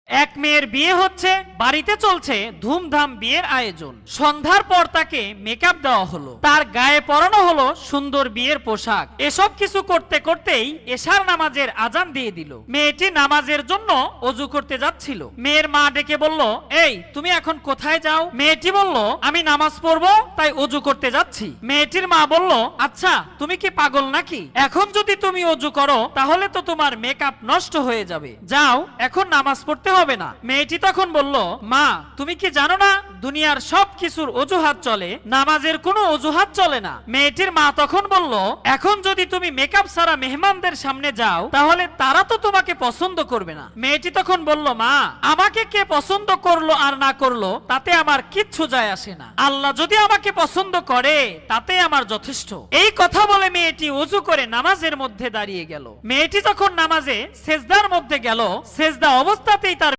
এক মেয়ের বিয়ে হচ্ছে, বাড়িতে চলছে ধুমধাম বিয়ের আয়োজন। সন্ধ্যার পর তাকে মেকআপ দেওয়া হলো, তার গায়ে পরানো হলো সুন্দর বিয়ের পোশাক। এসব কিছু করতে করতেই এশার নামাজের আজান দিয়ে দিল। মেয়েটি নামাজের জন্য অজু করতে যাচ্ছিল। মেয়ের মা ডেকে বলল, এই তুমি এখন কোথায় যাও? মেয়েটি বলল, আমি নামাজ পড়বো তাই অজু করতে যাচ্ছি। মেয়েটির মা বলল, আচ্ছা তুমি কি পাগল নাকি? এখন যদি তুমি অজু করো তাহলে তো তোমার মেকআপ নষ্ট হয়ে যাবে, যাও এখন নামাজ পড়তে হবে না। মেয়েটি তখন বলল, মা তুমি কি জানো না দুনিয়ার সব কিছুর অজুহাত চলে, নামাজের কোনো অজুহাত চলে না। মেয়েটির মা তখন বলল, এখন যদি তুমি মেকআপ ছাড়া মেহমানদের সামনে যাও তাহলে তারা তো তোমাকে পছন্দ করবে না। মেয়েটি তখন বলল, মা আমাকে কে পছন্দ করলো আর না করলো তাতে আমার কিচ্ছু যায় আসে না, আল্লাহ যদি আমাকে পছন্দ করে তাতে আমার যথেষ্ট। এই কথা বলে মেয়েটি ওযু করে নামাজের মধ্যে দাঁড়িয়ে গেল। মেয়েটি যখন নামাজে সেজদার মধ্যে গেল, সেজদা অবস্থাতেই তার